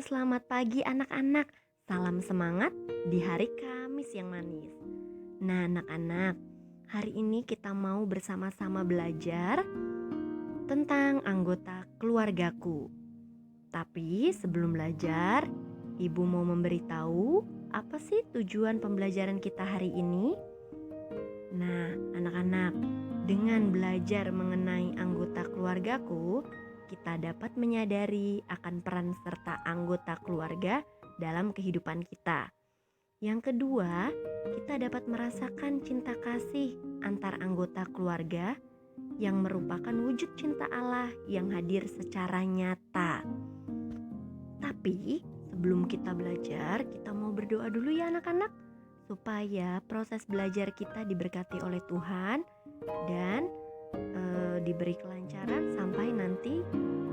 Selamat pagi anak-anak. Salam semangat di hari Kamis yang manis. Nah, anak-anak, hari ini kita mau bersama-sama belajar tentang anggota keluargaku. Tapi sebelum belajar, Ibu mau memberitahu apa sih tujuan pembelajaran kita hari ini? Nah, anak-anak, dengan belajar mengenai anggota keluargaku, kita dapat menyadari akan peran serta anggota keluarga dalam kehidupan kita. Yang kedua, kita dapat merasakan cinta kasih antar anggota keluarga yang merupakan wujud cinta Allah yang hadir secara nyata. Tapi sebelum kita belajar, kita mau berdoa dulu ya anak-anak, supaya proses belajar kita diberkati oleh Tuhan dan diberi kelancaran sampai nanti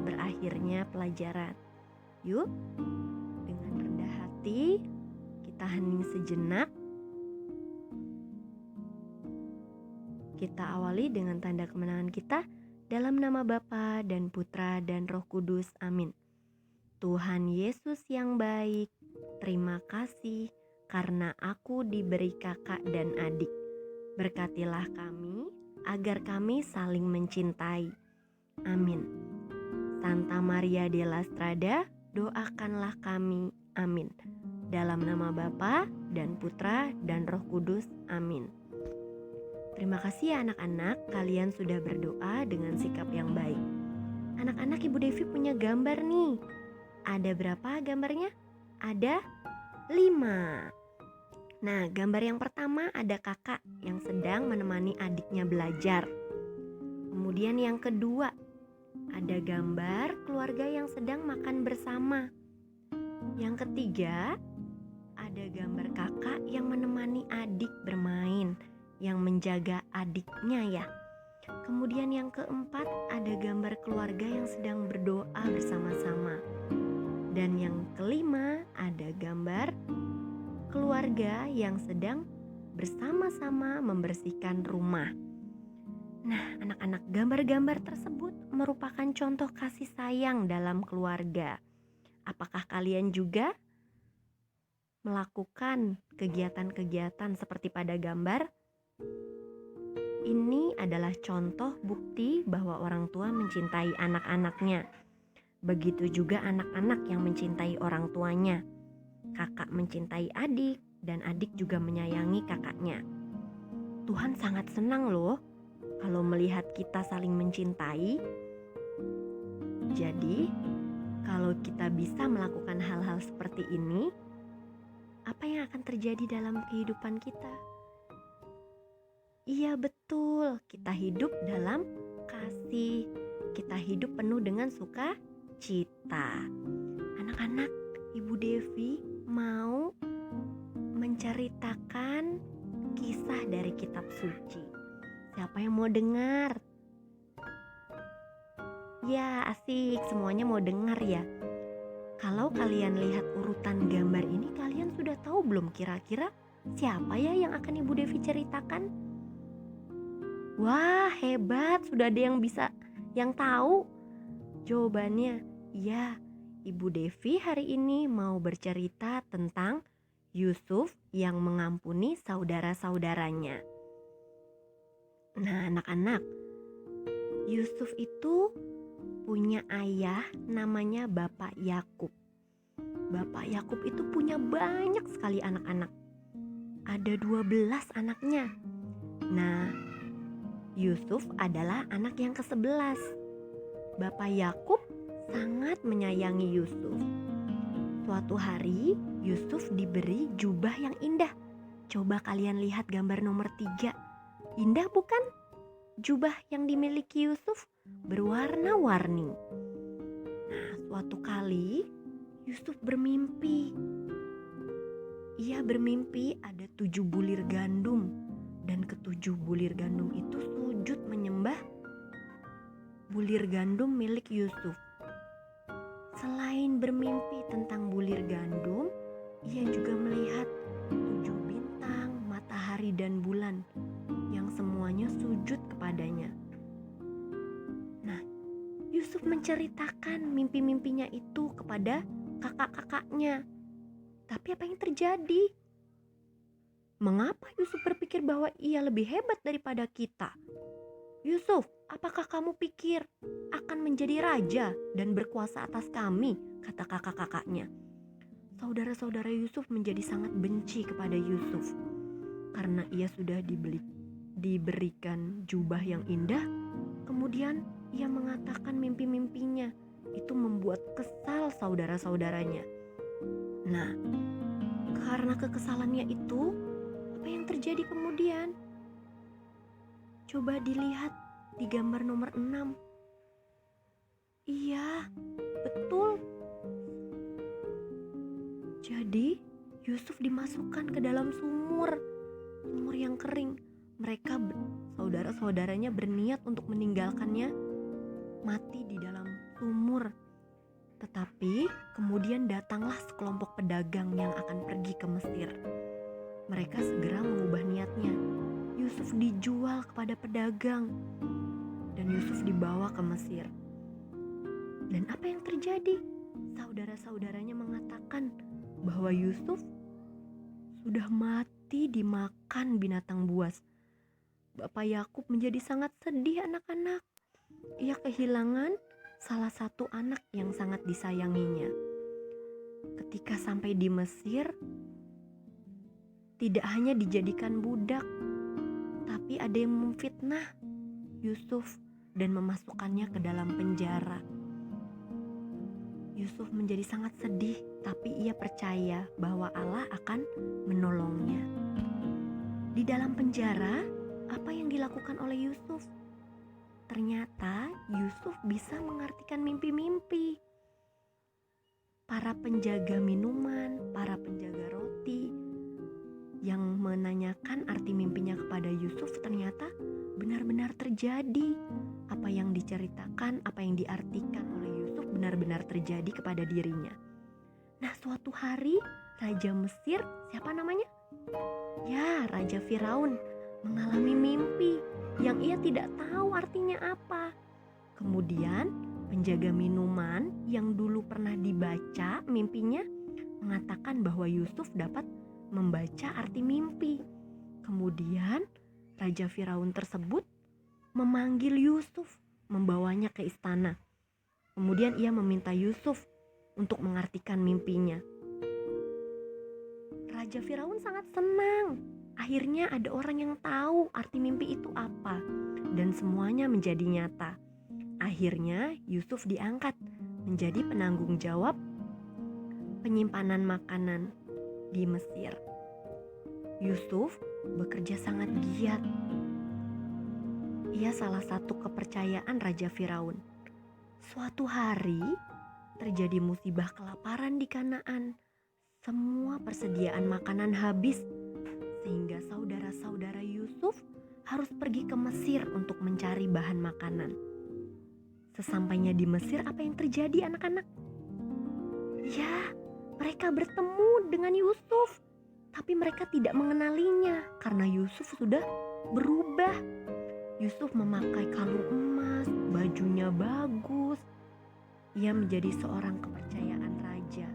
berakhirnya pelajaran. Yuk, dengan rendah hati kita hening sejenak. Kita awali dengan tanda kemenangan kita dalam nama Bapa dan Putra dan Roh Kudus. Amin. Tuhan Yesus yang baik, terima kasih karena aku diberi kakak dan adik. Berkatilah kami agar kami saling mencintai. Amin. Santa Maria della Strada, doakanlah kami. Amin. Dalam nama Bapa dan Putra dan Roh Kudus. Amin. Terima kasih ya anak-anak, kalian sudah berdoa dengan sikap yang baik. Anak-anak, Ibu Devi punya gambar nih. Ada berapa gambarnya? Ada 5. Nah, gambar yang pertama ada kakak yang sedang menemani adiknya belajar. Kemudian yang kedua, ada gambar keluarga yang sedang makan bersama. Yang ketiga, ada gambar kakak yang menemani adik bermain, yang menjaga adiknya ya. Kemudian yang keempat, ada gambar keluarga yang sedang berdoa bersama-sama. Dan yang kelima, ada gambar keluarga yang sedang bersama-sama membersihkan rumah. Nah, anak-anak, gambar-gambar tersebut merupakan contoh kasih sayang dalam keluarga. Apakah kalian juga melakukan kegiatan-kegiatan seperti pada gambar? Ini adalah contoh bukti bahwa orang tua mencintai anak-anaknya. Begitu juga anak-anak yang mencintai orang tuanya. Kakak mencintai adik dan adik juga menyayangi kakaknya. Tuhan sangat senang loh kalau melihat kita saling mencintai. Jadi, kalau kita bisa melakukan hal-hal seperti ini, apa yang akan terjadi dalam kehidupan kita? Iya betul, kita hidup dalam kasih. Kita hidup penuh dengan sukacita. Anak-anak, Ibu Devi mau menceritakan kisah dari kitab suci. Siapa yang mau dengar? Ya, asik, semuanya mau dengar ya. Kalau kalian lihat urutan gambar ini, kalian sudah tahu belum kira-kira siapa ya yang akan Ibu Devi ceritakan? Wah, hebat, sudah ada yang tahu. Jawabannya, ya, Ibu Devi hari ini mau bercerita tentang Yusuf yang mengampuni saudara-saudaranya. Nah, anak-anak, Yusuf itu punya ayah namanya Bapak Yakub. Bapak Yakub itu punya banyak sekali anak-anak. Ada 12 anaknya. Nah, Yusuf adalah anak yang ke-11. Bapak Yakub sangat menyayangi Yusuf. Suatu hari Yusuf diberi jubah yang indah. Coba kalian lihat gambar nomor 3. Indah bukan? Jubah yang dimiliki Yusuf berwarna-warni. Nah, suatu kali Yusuf bermimpi. Ia bermimpi ada 7 bulir gandum, dan ke-7 bulir gandum itu sujud menyembah bulir gandum milik Yusuf. Selain bermimpi tentang bulir gandum, ia juga melihat 7 bintang, matahari dan bulan yang semuanya sujud kepadanya. Nah, Yusuf menceritakan mimpi-mimpinya itu kepada kakak-kakaknya. Tapi apa yang terjadi? Mengapa Yusuf berpikir bahwa ia lebih hebat daripada kita? Yusuf, apakah kamu pikir akan menjadi raja dan berkuasa atas kami? Kata kakak-kakaknya. Saudara-saudara Yusuf menjadi sangat benci kepada Yusuf karena ia sudah diberikan jubah yang indah. Kemudian ia mengatakan mimpi-mimpinya. Itu membuat kesal saudara-saudaranya. Nah, karena kekesalannya itu, apa yang terjadi kemudian? Coba dilihat di gambar nomor 6. Iya, betul. Jadi Yusuf dimasukkan ke dalam sumur yang kering. Mereka saudara-saudaranya berniat untuk meninggalkannya mati di dalam sumur. Tetapi kemudian datanglah sekelompok pedagang yang akan pergi ke Mesir. Mereka segera mengubah niatnya. Yusuf dijual kepada pedagang dan Yusuf dibawa ke Mesir. Dan apa yang terjadi? Saudara-saudaranya mengatakan bahwa Yusuf sudah mati dimakan binatang buas. Bapak Yakub menjadi sangat sedih anak-anak. Ia kehilangan salah satu anak yang sangat disayanginya. Ketika sampai di Mesir, tidak hanya dijadikan budak, tapi ada yang memfitnah Yusuf dan memasukkannya ke dalam penjara. Yusuf menjadi sangat sedih, tapi ia percaya bahwa Allah akan menolongnya. Di dalam penjara, apa yang dilakukan oleh Yusuf? Ternyata Yusuf bisa mengartikan mimpi-mimpi. Para penjaga minuman, para penjaga roti yang menanyakan arti mimpinya kepada Yusuf ternyata benar-benar terjadi. Apa yang diceritakan, apa yang diartikan oleh Yusuf benar-benar terjadi kepada dirinya. Nah, suatu hari Raja Mesir, siapa namanya? Ya, Raja Firaun mengalami mimpi yang ia tidak tahu artinya apa. Kemudian penjaga minuman yang dulu pernah dibaca mimpinya mengatakan bahwa Yusuf dapat membaca arti mimpi. Kemudian Raja Firaun tersebut memanggil Yusuf, membawanya ke istana. Kemudian ia meminta Yusuf untuk mengartikan mimpinya. Raja Firaun sangat senang. Akhirnya ada orang yang tahu arti mimpi itu apa, dan semuanya menjadi nyata. Akhirnya Yusuf diangkat menjadi penanggung jawab penyimpanan makanan di Mesir. Yusuf bekerja sangat giat. Ia salah satu kepercayaan Raja Firaun. Suatu hari terjadi musibah kelaparan di Kanaan. Semua persediaan makanan habis, sehingga saudara-saudara Yusuf harus pergi ke Mesir untuk mencari bahan makanan. Sesampainya di Mesir, apa yang terjadi anak-anak? Ya, mereka bertemu dengan Yusuf, tapi mereka tidak mengenalinya karena Yusuf sudah berubah. Yusuf memakai kalung emas, bajunya bagus. Ia menjadi seorang kepercayaan raja.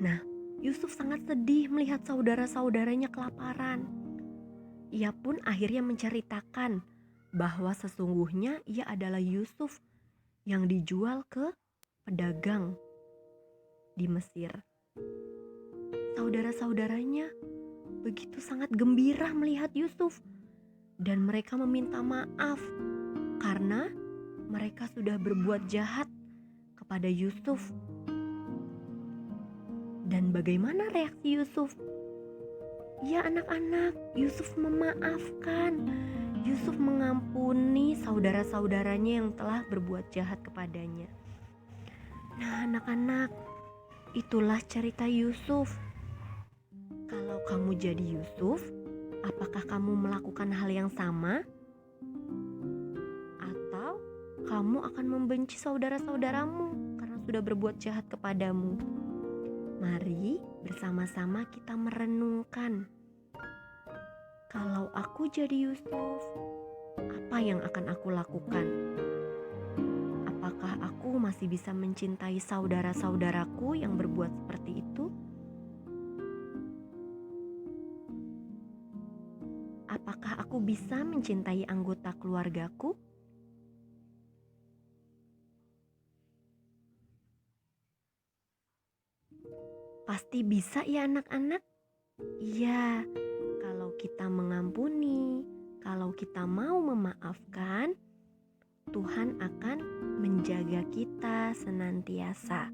Nah, Yusuf sangat sedih melihat saudara-saudaranya kelaparan. Ia pun akhirnya menceritakan bahwa sesungguhnya ia adalah Yusuf yang dijual ke pedagang di Mesir. Saudara-saudaranya begitu sangat gembira melihat Yusuf dan mereka meminta maaf karena mereka sudah berbuat jahat kepada Yusuf. Dan bagaimana reaksi Yusuf? Ya anak-anak, Yusuf memaafkan. Yusuf mengampuni saudara-saudaranya yang telah berbuat jahat kepadanya. Nah anak-anak, itulah cerita Yusuf. Kalau kamu jadi Yusuf, apakah kamu melakukan hal yang sama? Atau kamu akan membenci saudara-saudaramu karena sudah berbuat jahat kepadamu? Mari bersama-sama kita merenungkan. Kalau aku jadi Yusuf, apa yang akan aku lakukan? Apakah aku aku masih bisa mencintai saudara-saudaraku yang berbuat seperti itu? Apakah aku bisa mencintai anggota keluargaku? Pasti bisa ya anak-anak? Iya, kalau kita mengampuni, kalau kita mau memaafkan, Tuhan akan menjaga kita senantiasa.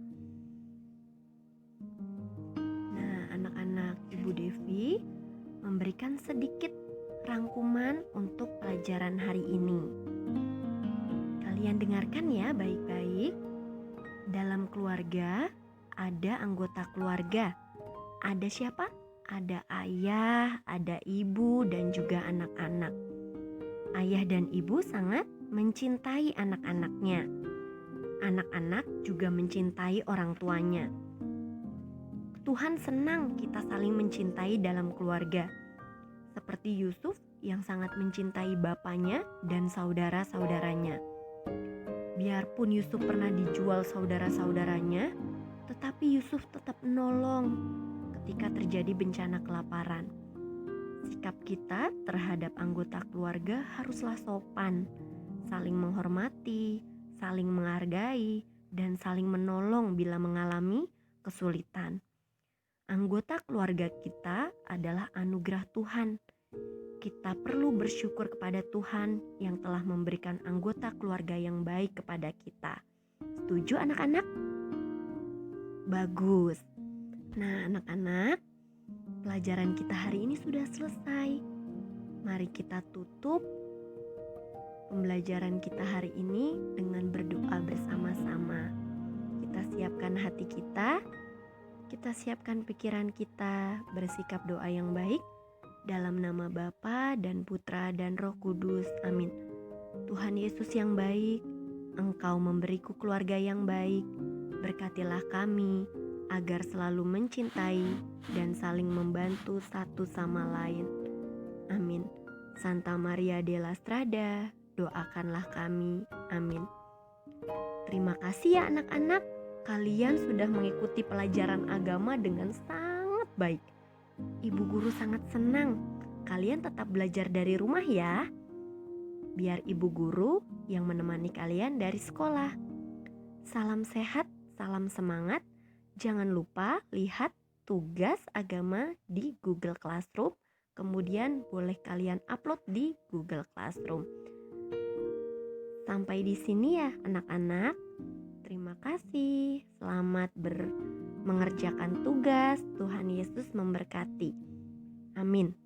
Nah, anak-anak, Ibu Devi memberikan sedikit rangkuman untuk pelajaran hari ini. Kalian dengarkan ya baik-baik. Dalam keluarga ada anggota keluarga. Ada siapa? Ada ayah, ada ibu, dan juga anak-anak. Ayah dan ibu sangat mencintai anak-anaknya. Anak-anak juga mencintai orang tuanya. Tuhan senang kita saling mencintai dalam keluarga. Seperti Yusuf yang sangat mencintai bapaknya dan saudara-saudaranya. Biarpun Yusuf pernah dijual saudara-saudaranya, tetapi Yusuf tetap menolong ketika terjadi bencana kelaparan. Sikap kita terhadap anggota keluarga haruslah sopan, saling menghormati, saling menghargai, dan saling menolong bila mengalami kesulitan. Anggota keluarga kita adalah anugerah Tuhan. Kita perlu bersyukur kepada Tuhan yang telah memberikan anggota keluarga yang baik kepada kita. Setuju anak-anak? Bagus. Nah anak-anak, pelajaran kita hari ini sudah selesai. Mari kita tutup pembelajaran kita hari ini dengan berdoa bersama-sama. Kita siapkan hati kita siapkan pikiran kita, bersikap doa yang baik dalam nama Bapa dan Putra dan Roh Kudus. Amin. Tuhan Yesus yang baik, Engkau memberiku keluarga yang baik. Berkatilah kami agar selalu mencintai dan saling membantu satu sama lain. Amin. Santa Maria della Strada, doakanlah kami. Amin. Terima kasih ya anak-anak. Kalian sudah mengikuti pelajaran agama dengan sangat baik. Ibu guru sangat senang. Kalian tetap belajar dari rumah ya. Biar ibu guru yang menemani kalian dari sekolah. Salam sehat, salam semangat. Jangan lupa lihat tugas agama di Google Classroom. Kemudian boleh kalian upload di Google Classroom. Sampai di sini ya anak-anak. Terima kasih. Selamat mengerjakan tugas. Tuhan Yesus memberkati. Amin.